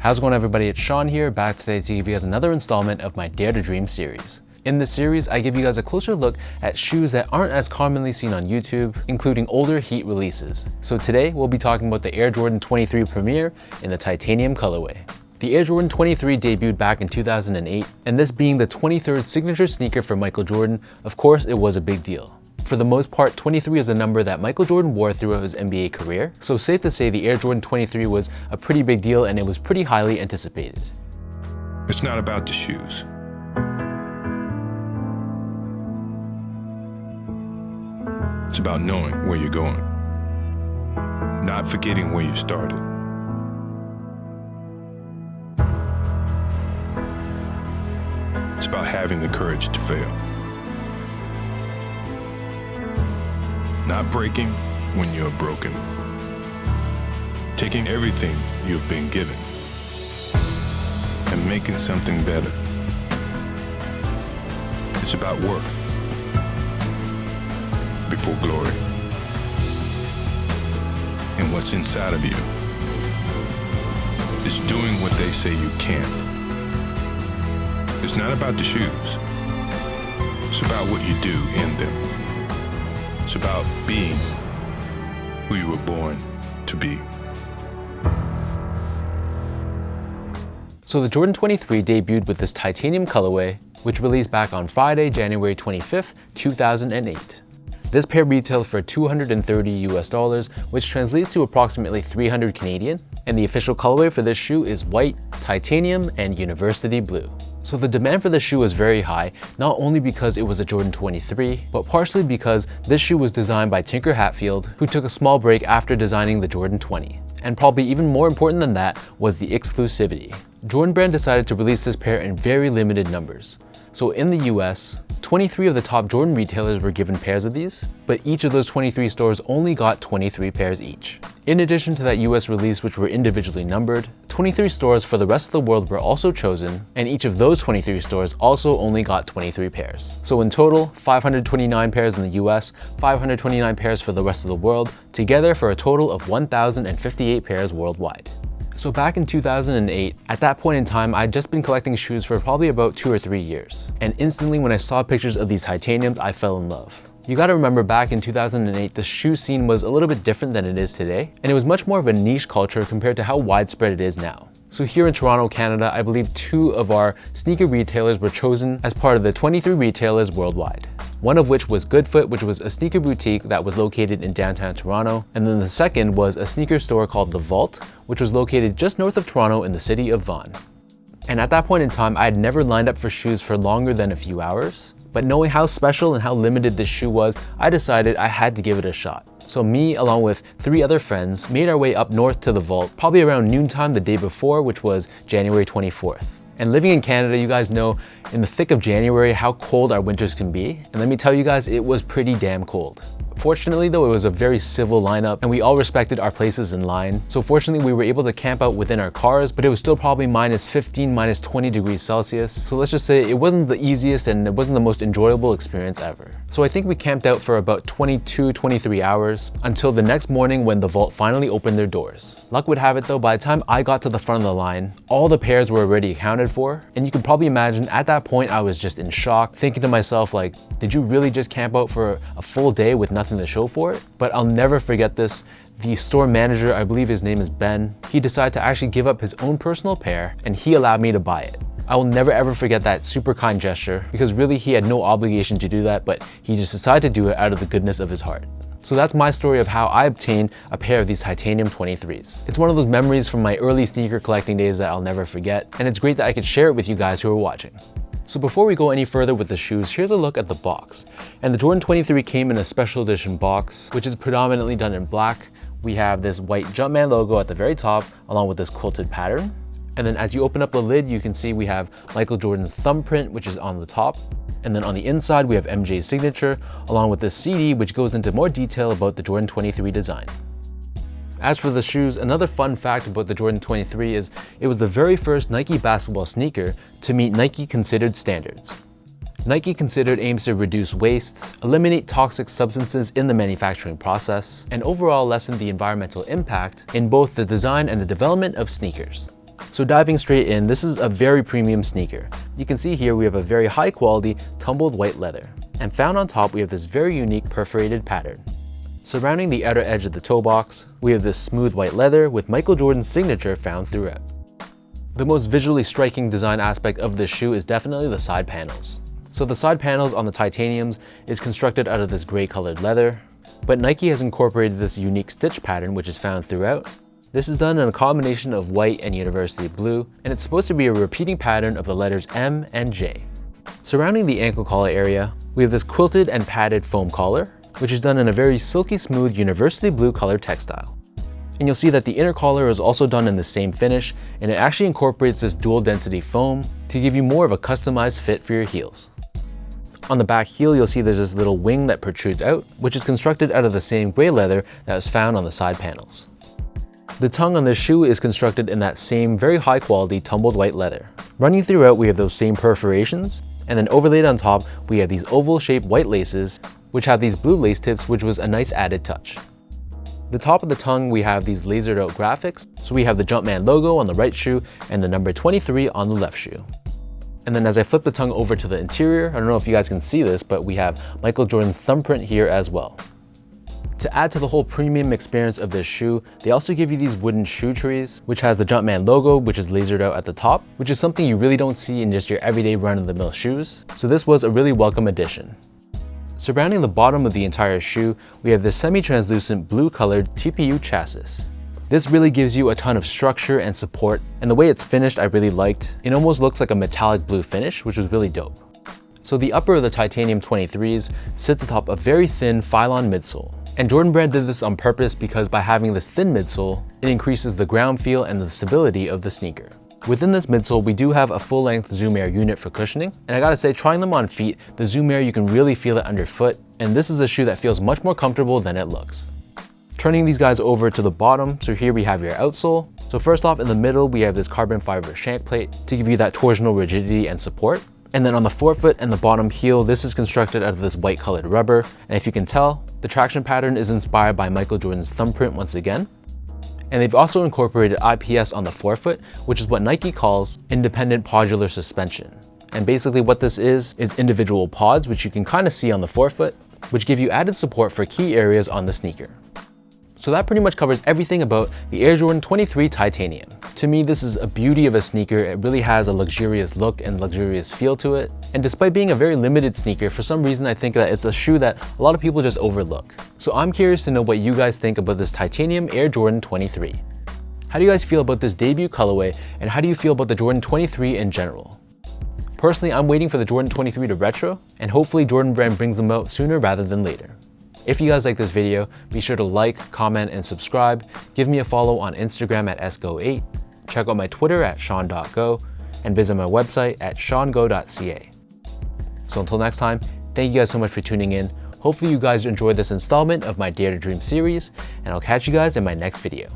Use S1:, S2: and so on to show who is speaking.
S1: How's it going, everybody? It's Sean here, back today to give you guys another installment of my Dare to Dream series. In this series, I give you guys a closer look at shoes that aren't as commonly seen on YouTube, including older Heat releases. So today, we'll be talking about the Air Jordan 23 Premier in the titanium colorway. The Air Jordan 23 debuted back in 2008, and this being the 23rd signature sneaker for Michael Jordan, of course it was a big deal. For the most part, 23 is a number that Michael Jordan wore throughout his NBA career, so safe to say the Air Jordan 23 was a pretty big deal and it was pretty highly anticipated.
S2: It's not about the shoes. It's about knowing where you're going, not forgetting where you started. It's about having the courage to fail. Not breaking when you're broken. Taking everything you've been given and making something better. It's about work before glory. And what's inside of you is doing what they say you can't. It's not about the shoes. It's about what you do in them. It's about being who you were born to be.
S1: So the Jordan 23 debuted with this titanium colorway, which released back on Friday, January 25th, 2008. This pair retailed for $230 US, which translates to approximately 300 Canadian, and the official colorway for this shoe is white, titanium, and university blue. So the demand for this shoe was very high, not only because it was a Jordan 23, but partially because this shoe was designed by Tinker Hatfield, who took a small break after designing the Jordan 20. And probably even more important than that was the exclusivity. Jordan Brand decided to release this pair in very limited numbers. So in the US, 23 of the top Jordan retailers were given pairs of these, but each of those 23 stores only got 23 pairs each. In addition to that US release, which were individually numbered, 23 stores for the rest of the world were also chosen, and each of those 23 stores also only got 23 pairs. So in total, 529 pairs in the US, 529 pairs for the rest of the world, together for a total of 1,058 pairs worldwide. So back in 2008, at that point in time, I'd just been collecting shoes for probably about 2 or 3 years. And instantly when I saw pictures of these titaniums, I fell in love. You gotta remember, back in 2008, the shoe scene was a little bit different than it is today, and it was much more of a niche culture compared to how widespread it is now. So here in Toronto, Canada, I believe 2 of our sneaker retailers were chosen as part of the 23 retailers worldwide. One of which was Goodfoot, which was a sneaker boutique that was located in downtown Toronto. And then the second was a sneaker store called The Vault, which was located just north of Toronto in the city of Vaughan. And at that point in time, I had never lined up for shoes for longer than a few hours. But knowing how special and how limited this shoe was, I decided I had to give it a shot. So me, along with 3 other friends, made our way up north to The Vault, probably around noontime the day before, which was January 24th. And living in Canada, you guys know in the thick of January how cold our winters can be. And let me tell you guys, it was pretty damn cold. Fortunately though, it was a very civil lineup and we all respected our places in line. So fortunately we were able to camp out within our cars, but it was still probably minus 15, minus 20 degrees Celsius. So let's just say it wasn't the easiest and it wasn't the most enjoyable experience ever. So I think we camped out for about 22, 23 hours until the next morning when the Vault finally opened their doors. Luck would have it though, by the time I got to the front of the line, all the pairs were already accounted for. And you can probably imagine at that point I was just in shock, thinking to myself like, did you really just camp out for a full day with nothing to show for it? But I'll never forget this. The store manager, I believe his name is Ben, he decided to actually give up his own personal pair and he allowed me to buy it. I will never ever forget that super kind gesture, because really he had no obligation to do that, but he just decided to do it out of the goodness of his heart. So that's my story of how I obtained a pair of these titanium 23s. It's one of those memories from my early sneaker collecting days that I'll never forget, and it's great that I could share it with you guys who are watching. So before we go any further with the shoes, here's a look at the box. And the Jordan 23 came in a special edition box, which is predominantly done in black. We have this white Jumpman logo at the very top, along with this quilted pattern. And then as you open up the lid, you can see we have Michael Jordan's thumbprint, which is on the top. And then on the inside, we have MJ's signature, along with this CD, which goes into more detail about the Jordan 23 design. As for the shoes, another fun fact about the Jordan 23 is it was the very first Nike basketball sneaker to meet Nike Considered standards. Nike Considered aims to reduce waste, eliminate toxic substances in the manufacturing process, and overall lessen the environmental impact in both the design and the development of sneakers. So diving straight in, this is a very premium sneaker. You can see here we have a very high quality tumbled white leather. And found on top we have this very unique perforated pattern. Surrounding the outer edge of the toe box, we have this smooth white leather with Michael Jordan's signature found throughout. The most visually striking design aspect of this shoe is definitely the side panels. So the side panels on the titaniums is constructed out of this gray colored leather, but Nike has incorporated this unique stitch pattern which is found throughout. This is done in a combination of white and university blue, and it's supposed to be a repeating pattern of the letters M and J. Surrounding the ankle collar area, we have this quilted and padded foam collar, which is done in a very silky smooth university blue color textile. And you'll see that the inner collar is also done in the same finish, and it actually incorporates this dual density foam to give you more of a customized fit for your heels. On the back heel, you'll see there's this little wing that protrudes out, which is constructed out of the same gray leather that was found on the side panels. The tongue on this shoe is constructed in that same very high quality tumbled white leather. Running throughout, we have those same perforations, and then overlaid on top, we have these oval shaped white laces, which have these blue lace tips, which was a nice added touch. The top of the tongue, we have these lasered out graphics. So we have the Jumpman logo on the right shoe and the number 23 on the left shoe. And then as I flip the tongue over to the interior, I don't know if you guys can see this, but we have Michael Jordan's thumbprint here as well. To add to the whole premium experience of this shoe, they also give you these wooden shoe trees, which has the Jumpman logo, which is lasered out at the top, which is something you really don't see in just your everyday run-of-the-mill shoes. So this was a really welcome addition. Surrounding the bottom of the entire shoe, we have this semi-translucent blue-colored TPU chassis. This really gives you a ton of structure and support, and the way it's finished I really liked. It almost looks like a metallic blue finish, which was really dope. So the upper of the titanium 23s sits atop a very thin Phylon midsole. And Jordan Brand did this on purpose because by having this thin midsole, it increases the ground feel and the stability of the sneaker. Within this midsole, we do have a full-length Zoom Air unit for cushioning, and I gotta say, trying them on feet, the Zoom Air, you can really feel it underfoot, and this is a shoe that feels much more comfortable than it looks. Turning these guys over to the bottom, so here we have your outsole. So first off, in the middle, we have this carbon fiber shank plate to give you that torsional rigidity and support. And then on the forefoot and the bottom heel, this is constructed out of this white colored rubber. And if you can tell, the traction pattern is inspired by Michael Jordan's thumbprint once again. And they've also incorporated IPS on the forefoot, which is what Nike calls independent podular suspension. And basically what this is individual pods, which you can kind of see on the forefoot, which give you added support for key areas on the sneaker. So that pretty much covers everything about the Air Jordan 23 Titanium. To me, this is a beauty of a sneaker. It really has a luxurious look and luxurious feel to it. And despite being a very limited sneaker, for some reason I think that it's a shoe that a lot of people just overlook. So I'm curious to know what you guys think about this Titanium Air Jordan 23. How do you guys feel about this debut colorway, and how do you feel about the Jordan 23 in general? Personally, I'm waiting for the Jordan 23 to retro, and hopefully Jordan Brand brings them out sooner rather than later. If you guys like this video, be sure to like, comment, and subscribe. Give me a follow on Instagram at sgo8. Check out my Twitter at sean.go, and visit my website at seango.ca. So until next time, thank you guys so much for tuning in. Hopefully you guys enjoyed this installment of my Dare to Dream series, and I'll catch you guys in my next video.